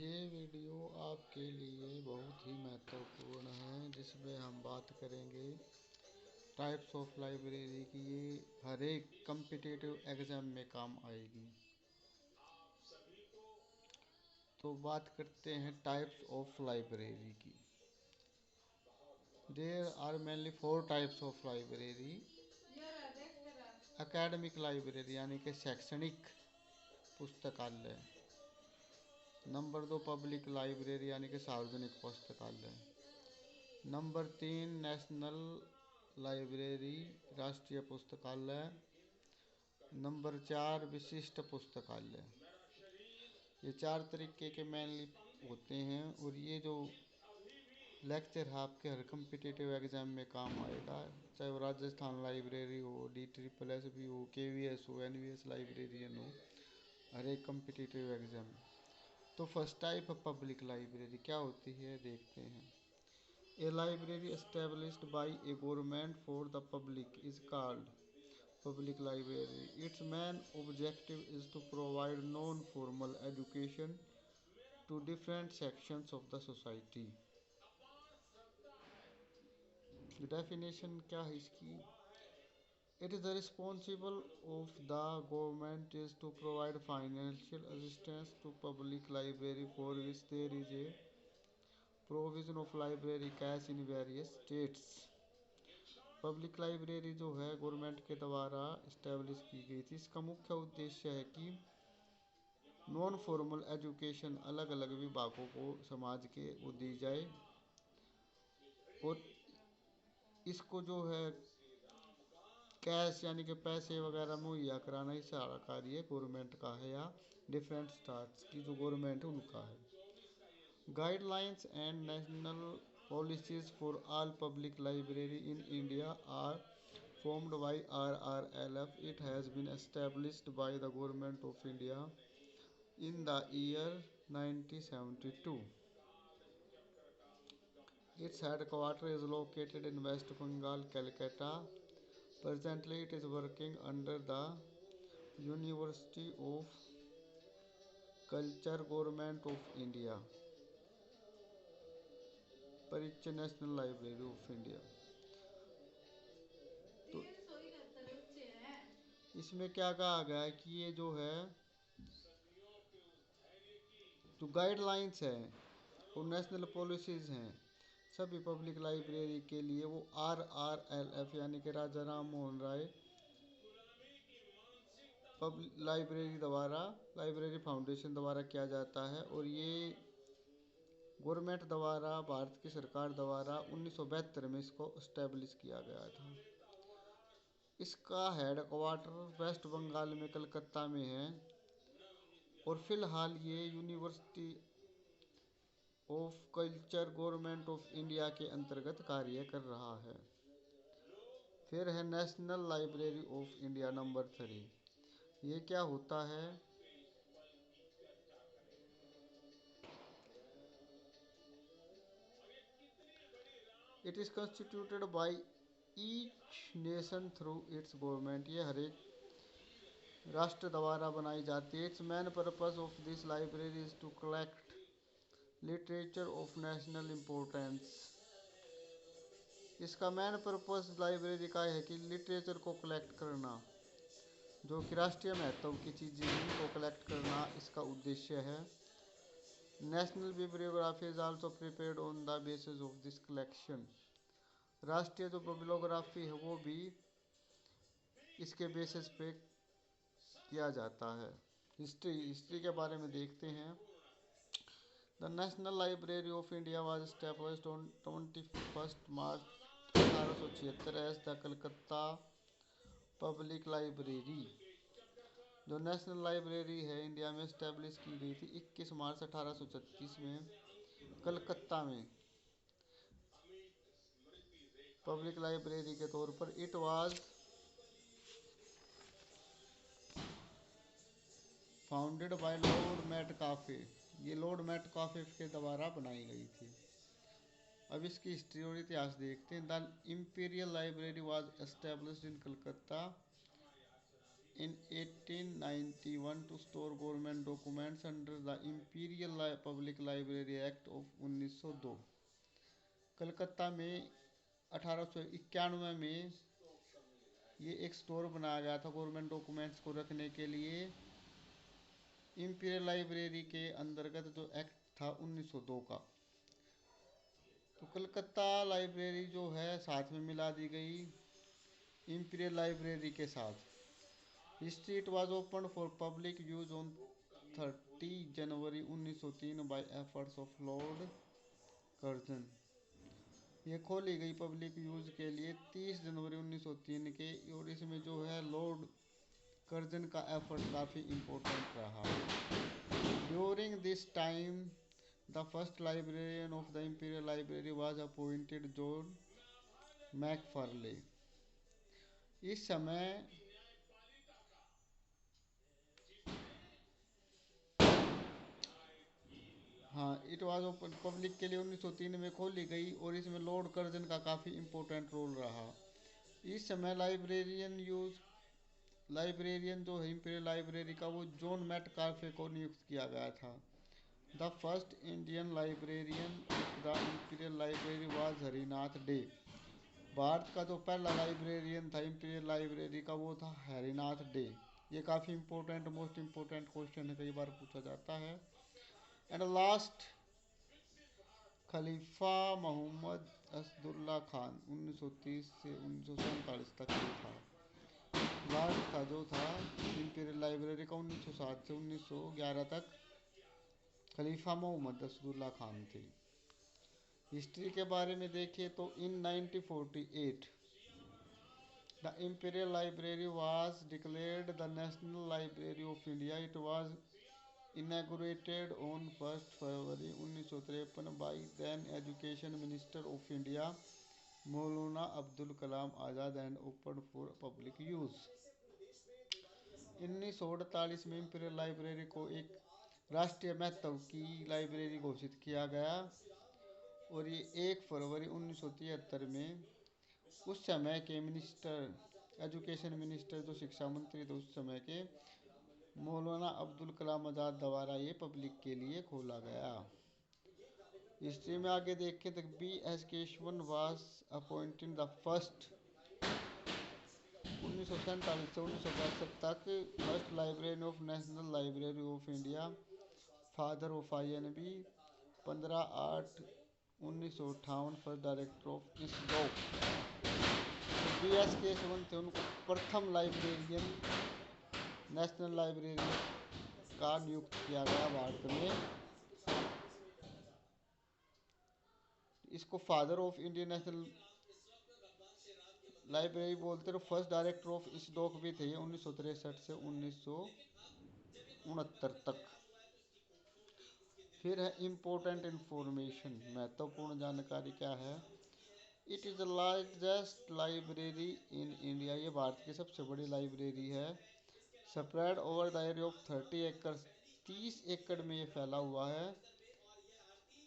ये वीडियो आपके लिए बहुत ही महत्वपूर्ण है, जिसमें हम बात करेंगे टाइप्स ऑफ लाइब्रेरी की। ये हर एक कम्पिटिटिव एग्ज़ाम में काम आएगी। तो बात करते हैं टाइप्स ऑफ लाइब्रेरी की। There are mainly 4 types of library. Academic library यानी कि शैक्षणिक पुस्तकालय। नंबर 2 पब्लिक लाइब्रेरी यानी कि सार्वजनिक पुस्तकालय। नंबर 3 नेशनल लाइब्रेरी राष्ट्रीय पुस्तकालय। नंबर 4 विशिष्ट पुस्तकालय। ये 4 तरीके के मेनली होते हैं और ये जो लेक्चर है आपके हर कम्पिटिटिव एग्ज़ाम में काम आएगा, चाहे वो राजस्थान लाइब्रेरी हो, DSSS हो, KVS हो, NVS लाइब्रेरियन हो, हर एक कम्पिटिटिव एग्ज़ाम। तो फर्स्ट टाइप है पब्लिक लाइब्रेरी। क्या होती है देखते हैं। A library established by a government for the public is called public library. Its main objective is to provide non-formal education to different sections of the society. Definition क्या है इसकी? It is the responsible of the government is to provide financial assistance to public library, for which there is a provision of library cash in various states. Public library जो है government के द्वारा establish की गई थी। इसका मुख्य उद्देश्य है कि नॉन फॉर्मल एजुकेशन अलग अलग विभागों को समाज के वो दी जाए, और इसको जो है कैश यानी कि पैसे वगैरह मुहैया कराना, ही सारा कार्य गवर्नमेंट का है या डिफरेंट स्टेट्स की जो गवर्नमेंट है उनका है। Guidelines and national policies for all public library in India are formed by RRLF. It has been established by the Government of India in the year 1972. Its headquarters is located in West Bengal, Calcutta. Presently, it is working under the University of Culture, Government of India. परिचय national library of India. तो इसमें क्या कहा गया है कि ये जो है जो गाइडलाइंस हैं और नेशनल पॉलिसीज़ हैं सभी पब्लिक लाइब्रेरी के लिए, वो RRLF यानी कि राजा राम मोहन राय पब्लिक लाइब्रेरी द्वारा, लाइब्रेरी फाउंडेशन द्वारा किया जाता है। और ये गवर्नमेंट द्वारा, भारत की सरकार द्वारा 1972 में इसको इस्टेब्लिश किया गया था। इसका हेड क्वार्टर वेस्ट बंगाल में कलकत्ता में है, और फिलहाल ये university of culture government of India के अंतर्गत कार्य कर रहा है। फिर है national library of India number 3। ये क्या होता है? It is constituted by each nation through its government. ये हर एक राष्ट्र द्वारा बनाई जाती है। Its main purpose of this library is to collect literature of national importance. इसका मेन पर्पस लाइब्रेरी का है कि लिटरेचर को कलेक्ट करना, जो कि राष्ट्रीय महत्व की चीज़ें को कलेक्ट करना इसका उद्देश्य है। National bibliography is also prepared on the basis of this collection. राष्ट्रीय जो बिब्लियोग्राफी है वो भी इसके बेसिस पे किया जाता है। हिस्ट्री के बारे में देखते हैं। The national library of India was established on 21 March 1876 as the Calcutta public library. जो नेशनल लाइब्रेरी है इंडिया में एस्टैब्लिश की गई थी 21 मार्च 1836 में कलकत्ता में पब्लिक लाइब्रेरी के तौर पर। It was founded by Lord Metcalfe. ये लॉर्ड मेटकाफे के द्वारा बनाई गई थी। अब इसकी हिस्ट्री और इतिहास देखते हैं। The imperial library was established in Calcutta in 1891 to store government documents under the Imperial Public Library Act of 1902। Calcutta में 1891 में ये एक स्टोर बनाया गया था गवर्नमेंट डॉक्यूमेंट्स को रखने के लिए। इंपीरियल लाइब्रेरी के अंतर्गत जो एक्ट था 1902 का। तो कलकत्ता लाइब्रेरी जो है साथ में मिला दी गई इंपीरियल लाइब्रेरी के साथ। History it was open for public use on 30 January 1903 by efforts of Lord Curzon. ये खोली गई पब्लिक यूज के लिए 30 जनवरी 1903 के, और इसमें जो है लॉर्ड कर्जन का एफर्ट काफ़ी इम्पोर्टेंट रहा। During this time the first librarian of the imperial library was appointed John Macfarlane. इस समय हाँ, इट वाज ओपन पब्लिक के लिए 1903 में खोली गई, और इसमें लॉर्ड कर्जन का काफ़ी इम्पोर्टेंट रोल रहा। इस समय लाइब्रेरियन जो है इंपीरियल लाइब्रेरी का वो जॉन मैककार्थे को नियुक्त किया गया था। The first Indian librarian of the imperial library was Harinath day. Bharat का जो पहला लाइब्रेरियन था इंपीरियल लाइब्रेरी का वो था हरिनाथ डे। ये काफ़ी इंपॉर्टेंट मोस्ट इंपॉर्टेंट क्वेश्चन है, कई बार पूछा जाता है। एंड लास्ट खलीफा मोहम्मद असदुल्ला खान 1930 से 1947 तक ये था। लास्ट था जो था इंपीरियल लाइब्रेरी का 1907 से 1911 तक खलीफा मोहम्मद असदुल्ला खान थे। हिस्ट्री के बारे में देखिए तो इन 1948 the imperial library was declared the national library of India. It was inaugurated on 1st February 1953 by then Education Minister of India Maulana Abdul Kalam Azad and open for public use. 1948 में इंपीरियल लाइब्रेरी को एक राष्ट्रीय महत्व की लाइब्रेरी घोषित किया गया, और ये 1 फरवरी 1973 में उस समय के एजुकेशन मिनिस्टर जो शिक्षा मंत्री थे उस समय के मौलाना अब्दुल कलाम आज़ाद द्वारा ये पब्लिक के लिए खोला गया। हिस्ट्री में आगे देखें तो B.S. Keshavan was appointed the first 1947 से 1962 तक first librarian of national library of India, father of INB। 15/8/1958 first director of ISDOC। B.S. Keshavan थे, उनको प्रथम लाइब्रेरियन नेशनल लाइब्रेरी का नियुक्त किया गया भारत में। इसको father of Indian national library बोलते हैं। फर्स्ट डायरेक्टर ऑफ ISDOC भी थे 1963 से 1969 तक। फिर है इम्पोर्टेंट इंफॉर्मेशन, महत्वपूर्ण जानकारी क्या है। It is the largest library in India. ये भारत की सबसे बड़ी लाइब्रेरी है। Spread over the area of 30 एकड़, 30 एकड़ में ये फैला हुआ है।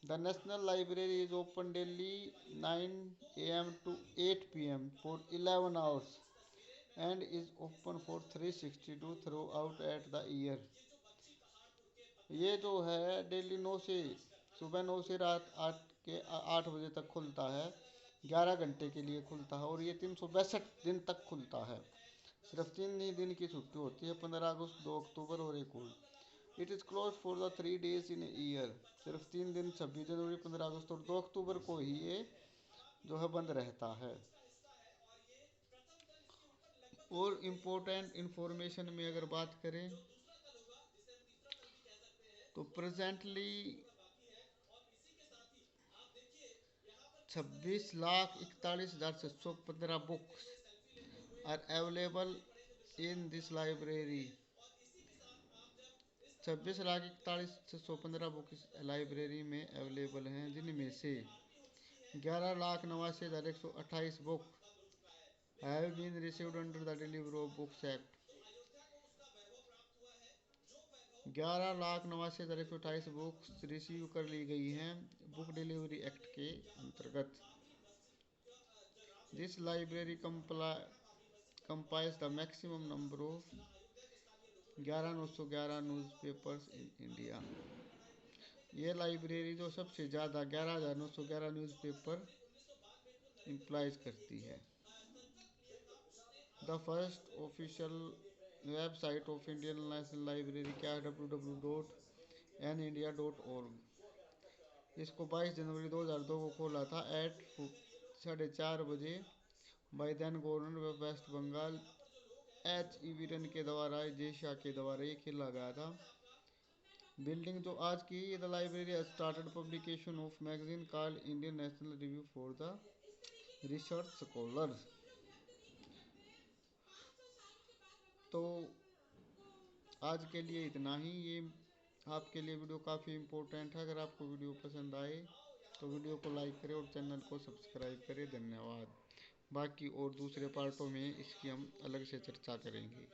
The national library is open daily 9 AM to 8 PM for 11 hours and is open for 362 through out at the year. ये जो है डेली 9 से सुबह 9 से रात 8 बजे तक खुलता है, 11 घंटे के लिए खुलता है, और ये 362 दिन तक खुलता है। सिर्फ 3 ही दिन की छुट्टी होती है, 15 अगस्त, 2 अक्टूबर और 1 जून। It is close for the 3 days in year. सिर्फ 3 दिन 26 जनवरी, 15 अगस्त और 2 अक्टूबर को ही ये जो है बंद रहता है। और इम्पोर्टेंट इंफॉर्मेशन में अगर बात करें तो presently 26,41,715 books are available in this library. 26,41,615 book इस लाइब्रेरी में अवेलेबल हैं, जिनमें से 11,89,128 book have been received under the delivery of books act. 11,89,128 books receive कर ली गई हैं बुक डिलीवरी एक्ट के अंतर्गत। This library compiles the maximum number of 11,911 newspapers in India. ये लाइब्रेरी जो सबसे ज़्यादा 11,911 न्यूज़पेपर इम्प्लाइज करती है। The first official website of Indian national library क्या है? www.nindia.org। इसको 22 जनवरी 2002 को खोला था एट 4:30 बजे by then governor of West Bengal H. E. वीरन के द्वारा, जेशा के द्वारा ये खेला गया था। बिल्डिंग जो आज की, the library started publication of magazine called Indian national review for the research scholars. तो आज के लिए इतना ही। ये आपके लिए वीडियो काफ़ी इम्पोर्टेंट है। अगर आपको वीडियो पसंद आए तो वीडियो को लाइक करें और चैनल को सब्सक्राइब करें। धन्यवाद। बाकी और दूसरे पार्टों में इसकी हम अलग से चर्चा करेंगे।